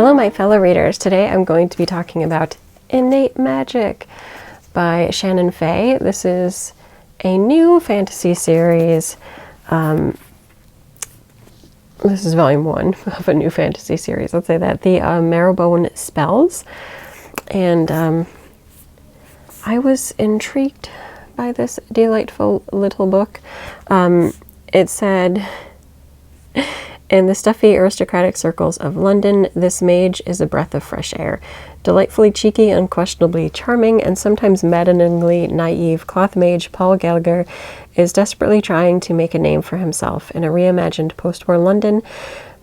Hello, my fellow readers. Today I'm going to be talking about Innate Magic by Shannon Fay. This is a new fantasy series. This is volume 1 of a new fantasy series. Let's say that. The Marrowbone Spells. And I was intrigued by this delightful little book. It said, in the stuffy aristocratic circles of London, this mage is a breath of fresh air. Delightfully cheeky, unquestionably charming, and sometimes maddeningly naive, cloth mage Paul Gallagher is desperately trying to make a name for himself in a reimagined post-war London,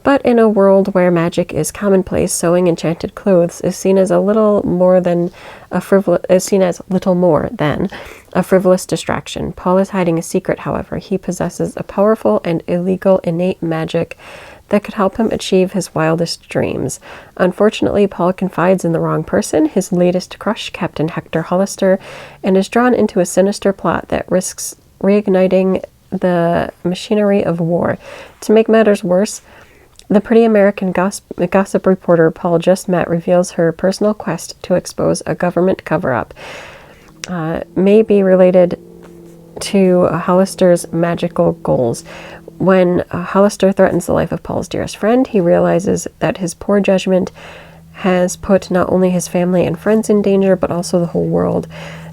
but in a world where magic is commonplace, sewing enchanted clothes is seen as little more than a frivolous distraction. Paul is hiding a secret, however. He possesses a powerful and illegal innate magic that could help him achieve his wildest dreams. Unfortunately, Paul confides in the wrong person, his latest crush, Captain Hector Hollister, and is drawn into a sinister plot that risks reigniting the machinery of war. To make matters worse, the pretty American gossip reporter Paul just met reveals her personal quest to expose a government cover-up may be related to Hollister's magical goals. When Hollister threatens the life of Paul's dearest friend, he realizes that his poor judgment has put not only his family and friends in danger, but also the whole world.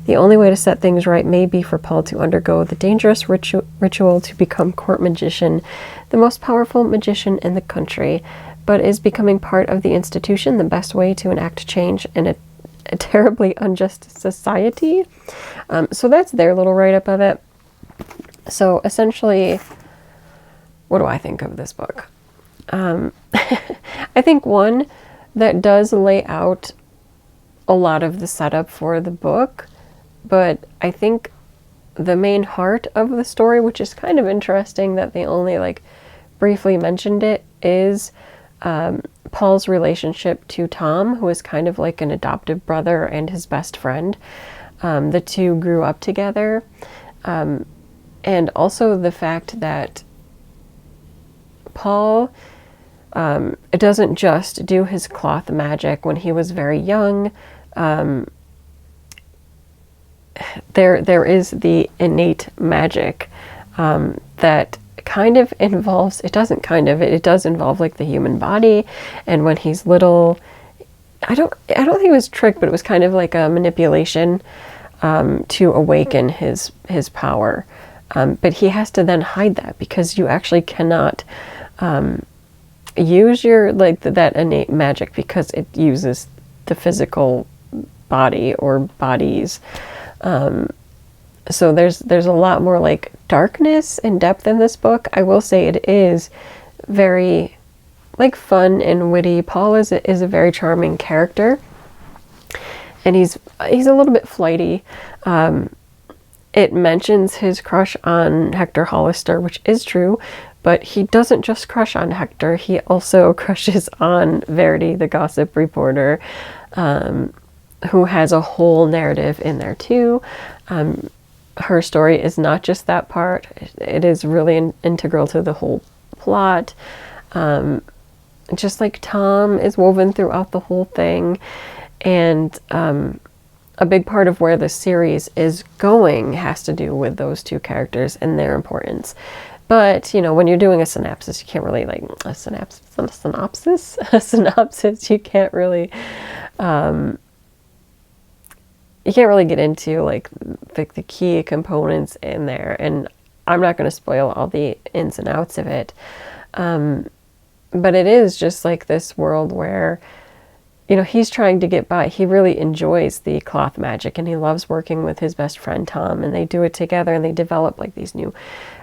The only way to set things right may be for Paul to undergo the dangerous ritual to become court magician, the most powerful magician in the country. But is becoming part of the institution the best way to enact change in a terribly unjust society? So that's their little write-up of it. So essentially, what do I think of this book? I think one that does lay out a lot of the setup for the book, but I think the main heart of the story, which is kind of interesting that they only briefly mentioned it, is Paul's relationship to Tom, who is kind of like an adoptive brother and his best friend. The two grew up together. And also the fact that Paul doesn't just do his cloth magic when he was very young. There is the innate magic that kind of involves, it does involve like the human body. And when he's little, I don't think it was tricked, but it was kind of like a manipulation to awaken his power. But he has to then hide that, because you actually cannot use your that innate magic, because it uses the physical body or bodies. So there's a lot more darkness and depth in this book. I will say it is very fun and witty. Paul is a very charming character, and he's a little bit flighty. It mentions his crush on Hector Hollister, which is true, but he doesn't just crush on Hector. He also crushes on Verity, the gossip reporter, who has a whole narrative in there too. Her story is not just that part. It is really integral to the whole plot. Just like Tom is woven throughout the whole thing. And a big part of where the series is going has to do with those two characters and their importance. But, when you're doing a synopsis, you can't really, a synopsis, you can't really, get into, the key components in there. And I'm not going to spoil all the ins and outs of it. But it is just this world where, he's trying to get by. He really enjoys the cloth magic, and he loves working with his best friend Tom, and they do it together, and they develop these new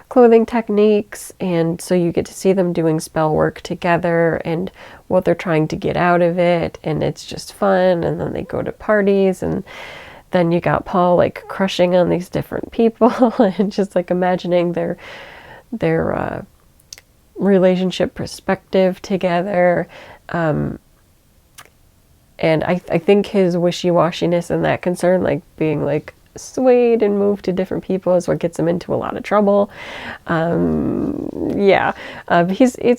clothing techniques, and so you get to see them doing spell work together and what they're trying to get out of it, and it's just fun. And then they go to parties, and then you got Paul crushing on these different people and just imagining their relationship perspective together. And I think his wishy-washiness and that concern, being swayed and moved to different people, is what gets him into a lot of trouble. He's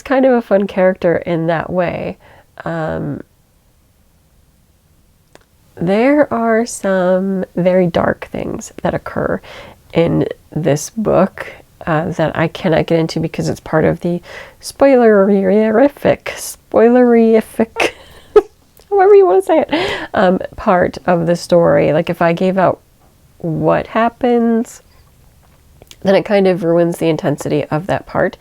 kind of a fun character in that way. There are some very dark things that occur in this book that I cannot get into because it's part of the spoilerific, however you want to say it, part of the story. Like if I gave out what happens, then it kind of ruins the intensity of that part.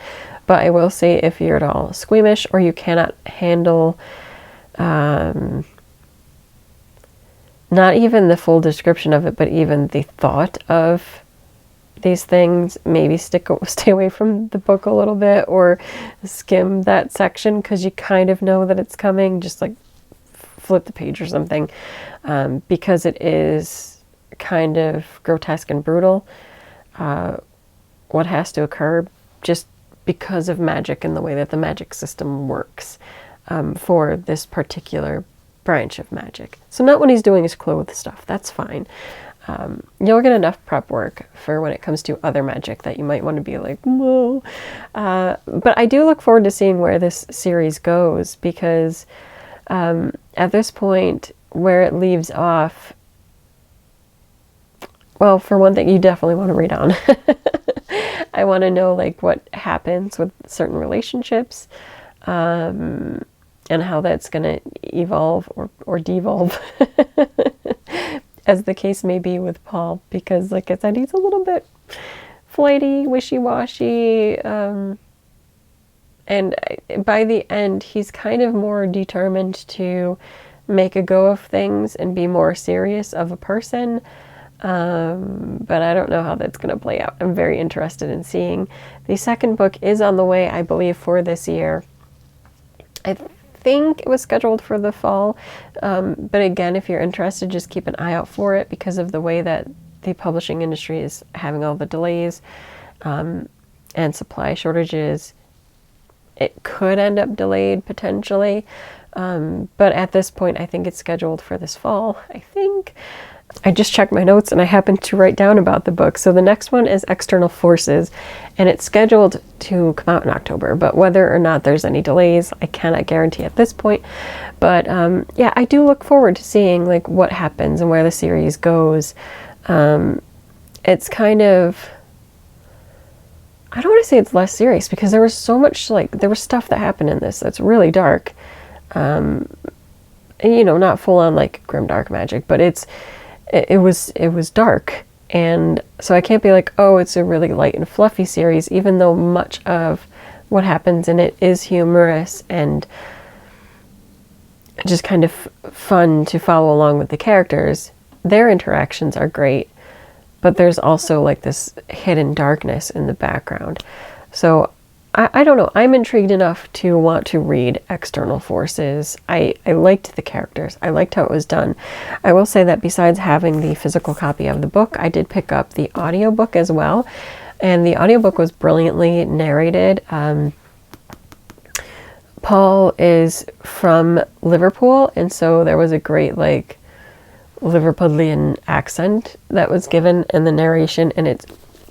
But I will say, if you're at all squeamish or you cannot handle not even the full description of it, but even the thought of these things, maybe stay away from the book a little bit or skim that section, because you kind of know that it's coming. Just like flip the page or something, because it is kind of grotesque and brutal. What has to occur just because of magic and the way that the magic system works for this particular branch of magic. So not when he's doing his clothes stuff, that's fine. You'll get enough prep work for when it comes to other magic that you might want to be like, whoa. But I do look forward to seeing where this series goes, because at this point, where it leaves off, well, for one thing, you definitely want to read on. I want to know like what happens with certain relationships, and how that's going to evolve or devolve, as the case may be with Paul, because like I said, he's a little bit flighty, wishy-washy, and by the end, he's kind of more determined to make a go of things and be more serious of a person. But I don't know how that's going to play out. I'm very interested in seeing. The second book is on the way, I believe, for this year. I think it was scheduled for the fall. But again, if you're interested, just keep an eye out for it, because of the way that the publishing industry is having all the delays and supply shortages. It could end up delayed potentially. But at this point, I think it's scheduled for this fall, I think. I just checked my notes and I happened to write down about the book. So the next one is External Forces, and it's scheduled to come out in October. But whether or not there's any delays, I cannot guarantee at this point. But yeah, I do look forward to seeing like what happens and where the series goes. It's kind of, I don't want to say it's less serious, because there was so much, like, there was stuff that happened in this that's really dark. And, you know, not full on like grim dark magic, but it was dark. And so I can't be like, oh, it's a really light and fluffy series, even though much of what happens in it is humorous and just kind of fun to follow along with the characters. Their interactions are great, but there's also like this hidden darkness in the background. So I don't know. I'm intrigued enough to want to read External Forces. I liked the characters. I liked how it was done. I will say that besides having the physical copy of the book, I did pick up the audiobook as well. And the audiobook was brilliantly narrated. Paul is from Liverpool, and so there was a great like Liverpudlian accent that was given in the narration, and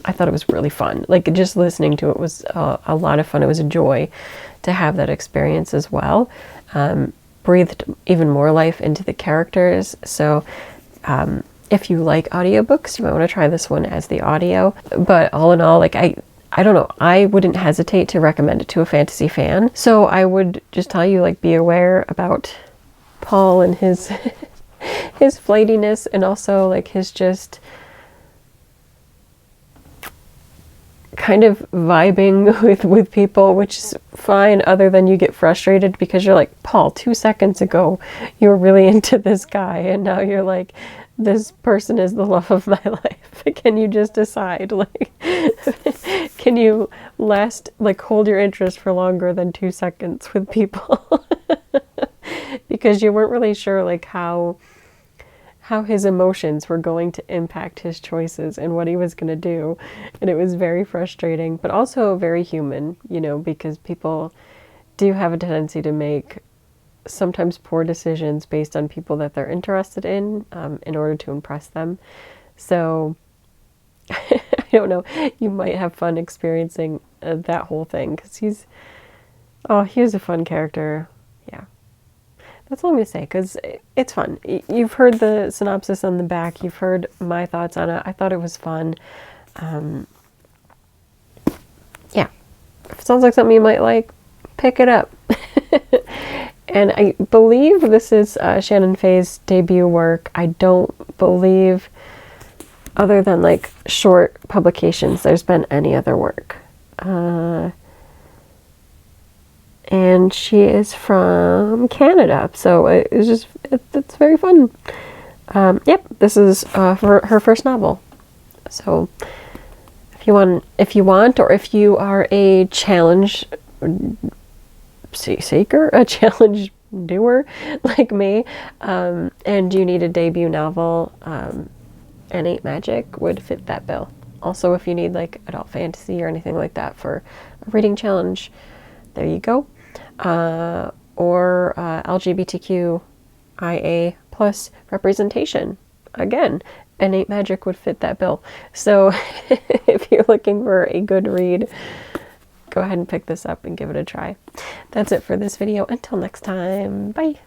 I thought it was really fun. Like, just listening to it was a lot of fun. It was a joy to have that experience as well. Breathed even more life into the characters. So if you like audiobooks, you might want to try this one as the audio. But all in all, like, I don't know, I wouldn't hesitate to recommend it to a fantasy fan. So I would just tell you, like, be aware about Paul and his his flightiness, and also like his just kind of vibing with people, which is fine, other than you get frustrated because you're like, Paul, 2 seconds ago you were really into this guy, and now you're like, this person is the love of my life. Can you just decide, like, can you hold your interest for longer than 2 seconds with people? Because you weren't really sure like how his emotions were going to impact his choices and what he was going to do. And it was very frustrating, but also very human, you know, because people do have a tendency to make sometimes poor decisions based on people that they're interested in order to impress them. So I don't know, you might have fun experiencing that whole thing, because he was a fun character. Yeah. That's all I'm going to say, because it's fun. You've heard the synopsis on the back. You've heard my thoughts on it. I thought it was fun. Yeah. If it sounds like something you might like, pick it up. And I believe this is Shannon Faye's debut work. I don't believe, other than like short publications, there's been any other work. And she is from Canada, so it's very fun. Yep, this is her first novel. So if you want, or if you are a challenge seeker, a challenge doer like me, and you need a debut novel, Innate Magic would fit that bill. Also, if you need like adult fantasy or anything like that for a reading challenge, there you go. Or LGBTQIA plus representation. Again, Innate Magic would fit that bill. So if you're looking for a good read, go ahead and pick this up and give it a try. That's it for this video. Until next time, bye.